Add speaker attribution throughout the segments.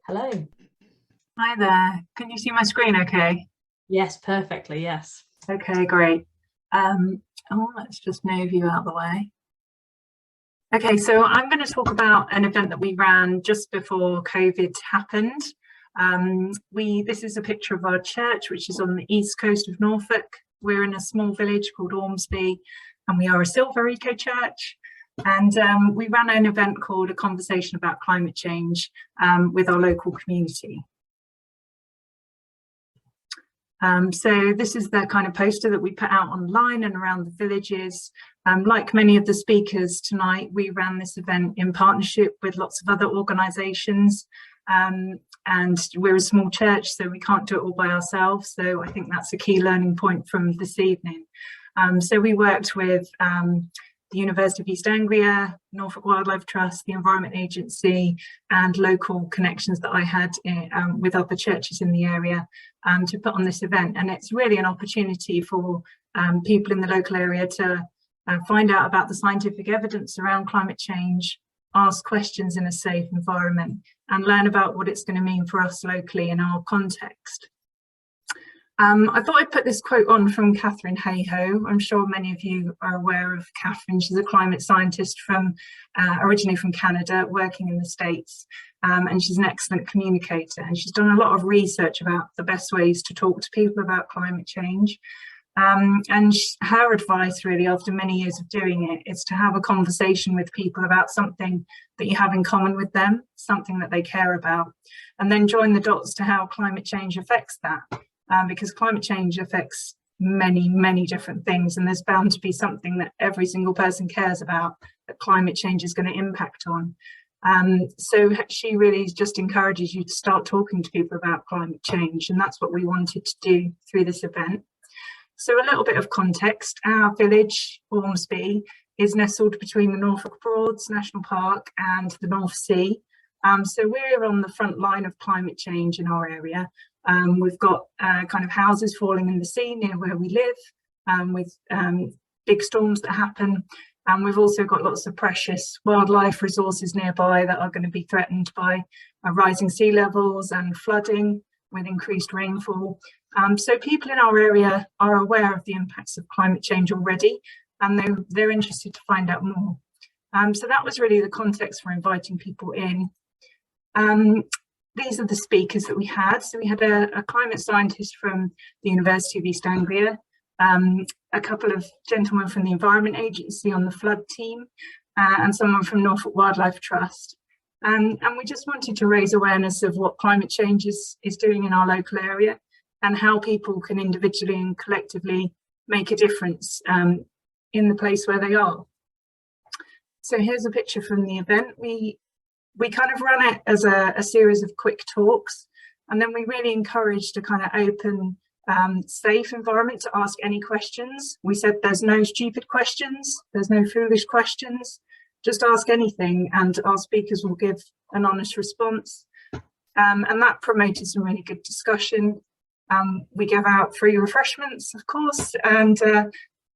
Speaker 1: Hello.
Speaker 2: Hi there. Can you see my screen okay?
Speaker 1: Yes, perfectly. Yes.
Speaker 2: Okay, great. Let's just move you out of the way. Okay, so I'm going to talk about an event that we ran just before COVID happened. This is a picture of our church, which is on the east coast of Norfolk. We're in a small village called Ormsby, and we are a silver eco church. And we ran an event called A Conversation About Climate Change with our local community. So this is the kind of poster that we put out online and around the villages. Like many of the speakers tonight, we ran this event in partnership with lots of other organisations, and we're a small church, so we can't do it all by ourselves. So I think that's a key learning point from this evening. So we worked with the University of East Anglia, Norfolk Wildlife Trust, the Environment Agency, and local connections that I had with other churches in the area to put on this event. And it's really an opportunity for people in the local area to find out about the scientific evidence around climate change, ask questions in a safe environment, and learn about what it's going to mean for us locally in our context. I thought I'd put this quote on from Catherine Hayhoe. I'm sure many of you are aware of Catherine. She's a climate scientist from originally from Canada, working in the States, and she's an excellent communicator. And she's done a lot of research about the best ways to talk to people about climate change. Her advice, really, after many years of doing it, is to have a conversation with people about something that you have in common with them, something that they care about, and then join the dots to how climate change affects that. Because climate change affects many, many different things, and there's bound to be something that every single person cares about that climate change is going to impact on. So she really just encourages you to start talking to people about climate change, and that's what we wanted to do through this event. So a little bit of context: our village, Ormsby, is nestled between the Norfolk Broads National Park and the North Sea. So we're on the front line of climate change in our area. We've got kind of houses falling in the sea near where we live, with big storms that happen. And we've also got lots of precious wildlife resources nearby that are going to be threatened by rising sea levels and flooding with increased rainfall. So people in our area are aware of the impacts of climate change already, and they're interested to find out more. So that was really the context for inviting people in. These are the speakers that we had. So we had a climate scientist from the University of East Anglia, a couple of gentlemen from the Environment Agency on the flood team, and someone from Norfolk Wildlife Trust. And we just wanted to raise awareness of what climate change is doing in our local area and how people can individually and collectively make a difference in the place where they are. So here's a picture from the event. We kind of ran it as a series of quick talks, and then we really encouraged a kind of open, safe environment to ask any questions. We said there's no stupid questions, there's no foolish questions, just ask anything and our speakers will give an honest response. And that promoted some really good discussion. We gave out free refreshments, of course, and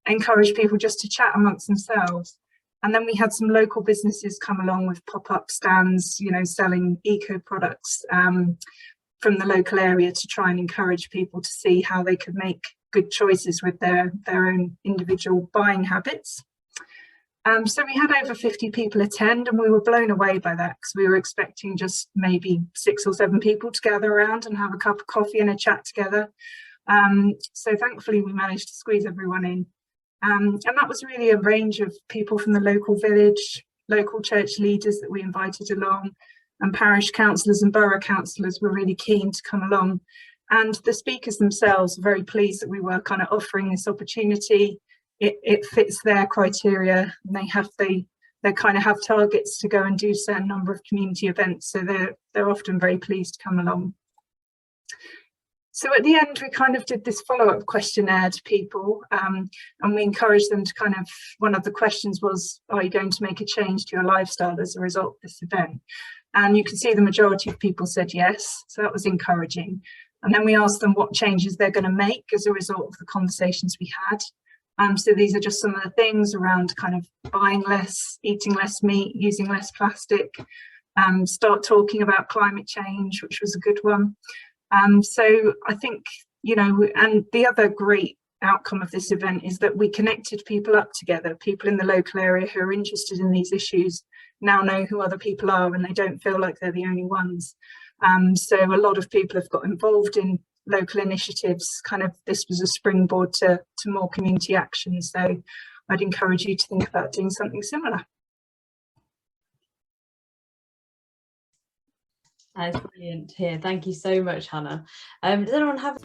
Speaker 2: encouraged people just to chat amongst themselves. And then we had some local businesses come along with pop-up stands, you know, selling eco products from the local area to try and encourage people to see how they could make good choices with their own individual buying habits. So we had over 50 people attend, and we were blown away by that because we were expecting just maybe 6 or 7 people to gather around and have a cup of coffee and a chat together. So thankfully we managed to squeeze everyone in. And that was really a range of people from the local village, local church leaders that we invited along, and parish councillors and borough councillors were really keen to come along. And the speakers themselves are very pleased that we were kind of offering this opportunity. It fits their criteria, and they kind of have targets to go and do a certain number of community events, so they're often very pleased to come along. So at the end, we kind of did this follow-up questionnaire to people, and we encouraged them to kind of, one of the questions was, are you going to make a change to your lifestyle as a result of this event? And you can see the majority of people said yes, so that was encouraging. And then we asked them what changes they're going to make as a result of the conversations we had. So these are just some of the things around kind of buying less, eating less meat, using less plastic, start talking about climate change, which was a good one. So I think, you know, and the other great outcome of this event is that we connected people up together. People in the local area who are interested in these issues now know who other people are, and they don't feel like they're the only ones. So a lot of people have got involved in local initiatives. Kind of this was a springboard to more community action. So I'd encourage you to think about doing something similar.
Speaker 1: That's brilliant to hear. Thank you so much, Hannah. Does anyone have